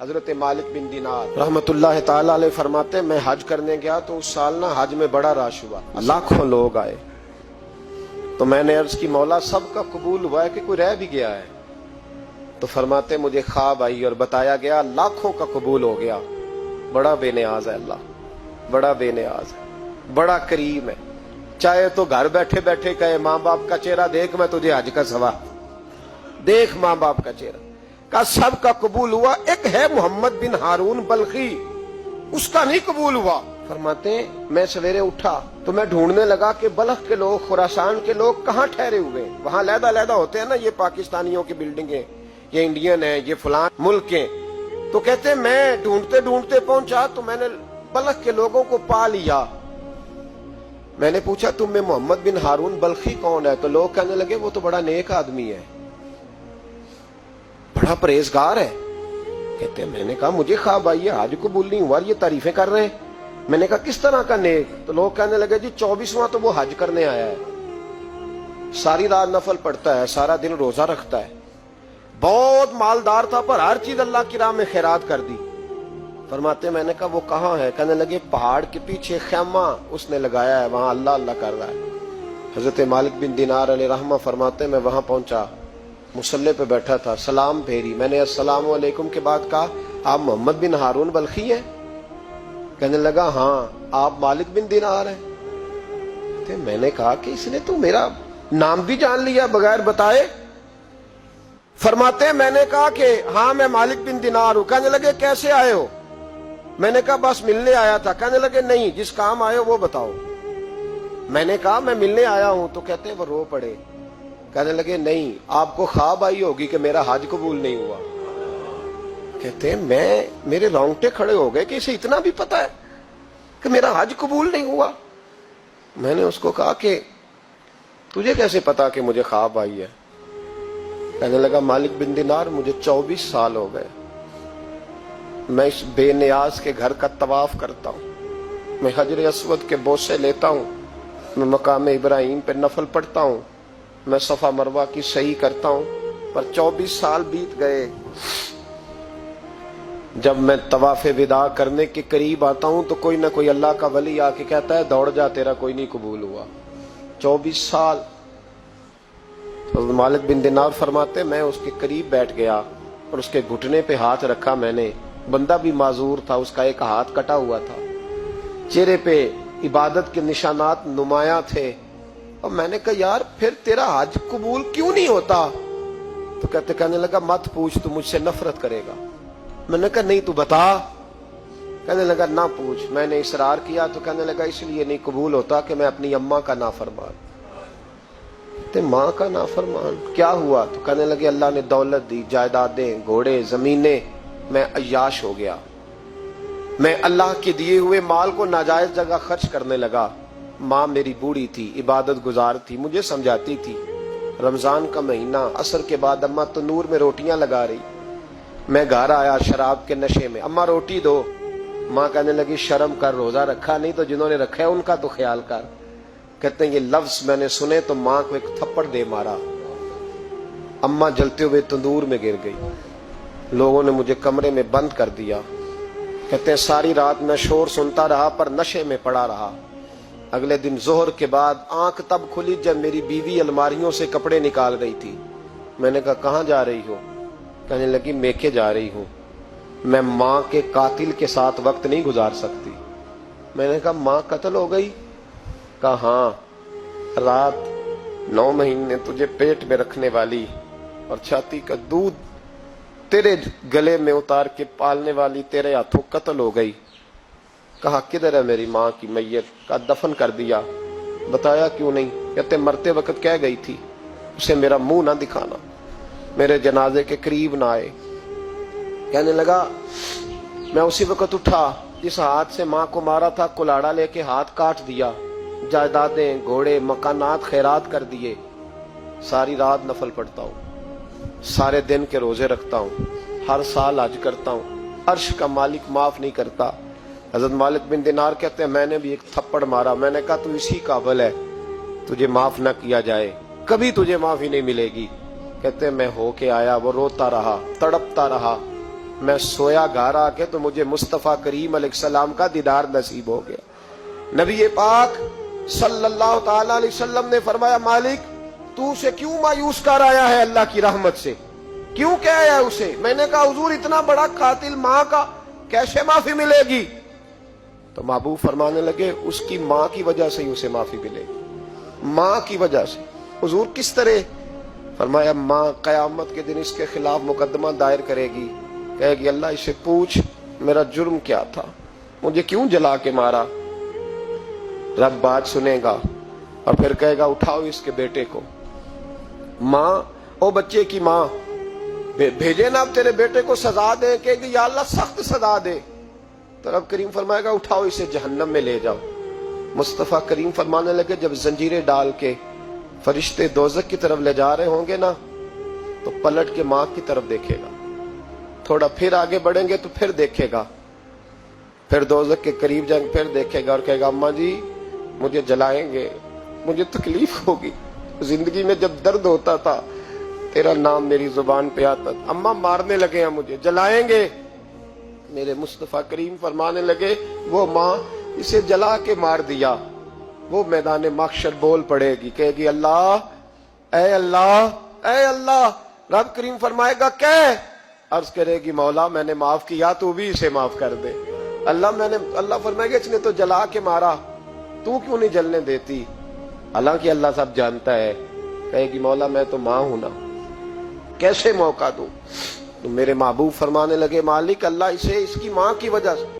حضرت مالک بن دینار رحمت اللہ تعالی علیہ فرماتے میں حج کرنے گیا تو اس سال نا حج میں بڑا رش ہوا، لاکھوں لوگ آئے، تو میں نے عرض کی مولا سب کا قبول ہوا ہے کہ کوئی رہ بھی گیا ہے؟ تو فرماتے مجھے خواب آئی اور بتایا گیا لاکھوں کا قبول ہو گیا۔ بڑا بے نیاز ہے اللہ، بڑا بے نیاز ہے، بڑا کریم ہے۔ چاہے تو گھر بیٹھے بیٹھے کہے ماں باپ کا چہرہ دیکھ میں تجھے حج کا ثواب، دیکھ ماں باپ کا چہرہ، کا سب کا قبول ہوا، ایک ہے محمد بن ہارون بلخی، اس کا نہیں قبول ہوا۔ فرماتے ہیں میں سویرے اٹھا تو میں ڈھونڈنے لگا کہ بلخ کے لوگ، خراسان کے لوگ کہاں ٹھہرے ہوئے ہیں؟ وہاں علیحدہ علیحدہ ہوتے ہیں نا، یہ پاکستانیوں کی بلڈنگیں، یہ انڈین ہیں، یہ فلان ملک ہیں۔ تو کہتے ہیں میں ڈھونڈتے ڈھونڈتے پہنچا تو میں نے بلخ کے لوگوں کو پا لیا۔ میں نے پوچھا تم میں محمد بن ہارون بلخی کون ہے؟ تو لوگ کہنے لگے وہ تو بڑا نیک آدمی ہے، بڑا پرہیزگار ہے۔ کہتے ہیں میں نے کہا مجھے خواب آئی ہے، حج قبول نہیں ہوا، یہ تعریفیں کر رہے ہیں۔ میں نے کہا کس طرح کا نیک؟ تو لوگ کہنے لگے جی 24واں تو وہ حج کرنے آیا ہے، ساری رات نفل پڑھتا ہے، سارا دن روزہ رکھتا ہے، بہت مالدار تھا پر ہر چیز اللہ کی راہ میں خیرات کر دی۔ فرماتے میں نے کہا وہ کہاں ہے؟ کہنے لگے پہاڑ کے پیچھے خیمہ اس نے لگایا ہے، وہاں اللہ اللہ کر رہا ہے۔ حضرت مالک بن دینار علیہ رحمہ فرماتے میں وہاں پہنچا، مصلی پہ بیٹھا تھا، سلام پھیری، میں نے السلام علیکم کے بعد کہا آپ محمد بن ہارون بلخی ہیں؟ کہنے لگا ہاں۔ آپ مالک بن دینار ہیں؟ میں نے کہا کہ اس نے تو میرا نام بھی جان لیا بغیر بتائے۔ فرماتے میں نے کہا کہ ہاں میں مالک بن دینار ہوں۔ کہنے لگے کیسے آئے ہو؟ میں نے کہا بس ملنے آیا تھا۔ کہنے لگے نہیں، جس کام آئے ہو وہ بتاؤ۔ میں نے کہا میں ملنے آیا ہوں، تو کہتے ہیں وہ رو پڑے۔ کہنے لگے نہیں، آپ کو خواب آئی ہوگی کہ میرا حج قبول نہیں ہوا۔ کہتے ہیں میرے رونگٹے کھڑے ہو گئے کہ اسے اتنا بھی پتا ہے کہ میرا حج قبول نہیں ہوا۔ میں نے اس کو کہا کہ تجھے کیسے پتا کہ مجھے خواب آئی ہے؟ کہنے لگا مالک بن دینار مجھے 24 سال ہو گئے، میں اس بے نیاز کے گھر کا طواف کرتا ہوں، میں حجر اسود کے بوسے لیتا ہوں، میں مقام ابراہیم پہ نفل پڑھتا ہوں، میں صفا مروہ کی صحیح کرتا ہوں، پر 24 سال بیت گئے۔ جب میں طواف وداع کرنے کے قریب آتا ہوں تو کوئی نہ کوئی اللہ کا ولی آ کے کہتا ہے دوڑ جا، تیرا کوئی نہیں قبول ہوا۔ 24 سال۔ مالک بن دینار فرماتے میں اس کے قریب بیٹھ گیا اور اس کے گھٹنے پہ ہاتھ رکھا، میں نے، بندہ بھی معذور تھا، اس کا ایک ہاتھ کٹا ہوا تھا، چہرے پہ عبادت کے نشانات نمایاں تھے، اور میں نے کہا یار پھر تیرا حج قبول کیوں نہیں ہوتا؟ تو کہنے لگا مت پوچھ، تو مجھ سے نفرت کرے گا۔ میں نے کہا نہیں تو بتا۔ کہنے لگا نہ پوچھ۔ میں نے اصرار کیا تو کہنے لگا اس لیے نہیں قبول ہوتا کہ میں اپنی اماں کا نافرمان۔ ماں کا نافرمان کیا ہوا؟ تو کہنے لگے اللہ نے دولت دی، جائیدادیں، گھوڑے، زمینیں، میں عیاش ہو گیا، میں اللہ کے دیے ہوئے مال کو ناجائز جگہ خرچ کرنے لگا۔ ماں میری بوڑھی تھی، عبادت گزار تھی، مجھے سمجھاتی تھی۔ رمضان کا مہینہ، عصر کے بعد اماں تنور میں روٹیاں لگا رہی، میں گھر آیا شراب کے نشے میں، اماں روٹی دو۔ ماں کہنے لگی شرم کر، روزہ رکھا نہیں تو جنہوں نے رکھا ہے ان کا تو خیال کر۔ کہتے ہیں یہ لفظ میں نے سنے تو ماں کو ایک تھپڑ دے مارا، اماں جلتے ہوئے تندور میں گر گئی، لوگوں نے مجھے کمرے میں بند کر دیا۔ کہتے ہیں ساری رات میں شور سنتا رہا پر نشے میں پڑا رہا۔ اگلے دن ظہر کے بعد آنکھ تب کھلی جب میری بیوی الماریوں سے کپڑے نکال رہی تھی۔ میں نے کہا کہاں جا رہی ہو؟ کہنے لگی میکے جا رہی ہوں، میں ماں کے قاتل کے ساتھ وقت نہیں گزار سکتی۔ میں نے کہا ماں قتل ہو گئی؟ کہا ہاں، رات 9 مہینے تجھے پیٹ میں رکھنے والی اور چھاتی کا دودھ تیرے گلے میں اتار کے پالنے والی تیرے ہاتھوں قتل ہو گئی۔ کہا کدھر ہے میری ماں کی میت؟ کہا دفن کر دیا۔ بتایا کیوں نہیں؟ کہتے مرتے وقت کہہ گئی تھی اسے میرا منہ نہ دکھانا، میرے جنازے کے قریب نہ آئے۔ کہنے لگا میں اسی وقت اٹھا جس ہاتھ سے ماں کو مارا تھا، کلاڑا لے کے ہاتھ کاٹ دیا، جائیدادیں، گھوڑے، مکانات خیرات کر دیے۔ ساری رات نفل پڑھتا ہوں، سارے دن کے روزے رکھتا ہوں، ہر سال حج کرتا ہوں، عرش کا مالک معاف نہیں کرتا۔ حضرت مالک بن دینار کہتے ہیں میں نے بھی ایک تھپڑ مارا، میں نے کہا تو اسی قابل ہے تجھے معاف نہ کیا جائے، کبھی تجھے معافی نہیں ملے گی۔ کہتے ہیں میں ہو کے آیا، وہ روتا رہا، تڑپتا رہا، میں سویا گھر آ کے تو مجھے مصطفیٰ کریم علیہ السلام کا دیدار نصیب ہو گیا۔ نبی پاک صلی اللہ تعالی علیہ وسلم نے فرمایا مالک تو اسے کیوں مایوس کر آیا ہے اللہ کی رحمت سے، کیوں کہہ آیا ہے اسے؟ میں نے کہا حضور اتنا بڑا قاتل ماں کا کیسے معافی ملے گی؟ تو محبوب فرمانے لگے اس کی ماں کی وجہ سے ہی اسے معافی ملے گی، ماں کی وجہ سے۔ حضور کس طرح؟ فرمایا ماں قیامت کے دن اس کے خلاف مقدمہ دائر کرے گی، کہے گی اللہ اسے پوچھ میرا جرم کیا تھا، مجھے کیوں جلا کے مارا؟ رب بات سنے گا اور پھر کہے گا اٹھاؤ اس کے بیٹے کو۔ ماں او بچے کی ماں بھیجے نا اب تیرے بیٹے کو سزا دے، کہے گی یا اللہ سخت سزا دے، تو رب کریم فرمائے گا اٹھاؤ اسے جہنم میں لے جاؤ۔ مصطفیٰ کریم فرمانے لگے جب زنجیریں ڈال کے فرشتے دوزخ کی طرف لے جا رہے ہوں گے نا تو پلٹ کے ماں کی طرف دیکھے گا، تھوڑا پھر آگے بڑھیں گے تو پھر دیکھے گا، پھر دوزخ کے قریب جائیں پھر دیکھے گا اور کہے گا اماں جی مجھے جلائیں گے، مجھے تکلیف ہوگی، زندگی میں جب درد ہوتا تھا تیرا نام میری زبان پہ آتا تھا، اماں مارنے لگے ہیں مجھے، جلائیں گے۔ میرے مصطفیٰ کریم فرمانے لگے وہ ماں اسے جلا کے مار دیا، وہ میدان محشر بول پڑے گی، کہے گی اللہ اے اللہ اے اللہ۔ رب کریم فرمائے گا کہ عرض کرے گی مولا میں نے معاف کیا تو بھی اسے معاف کر دے۔ اللہ فرمائے گا اس نے تو جلا کے مارا، تو کیوں نہیں جلنے دیتی؟ حالانکہ اللہ سب جانتا ہے، کہے گی مولا میں تو ماں ہوں نا، کیسے موقع دوں؟ تو میرے محبوب فرمانے لگے مالک اللہ اسے اس کی ماں کی وجہ سے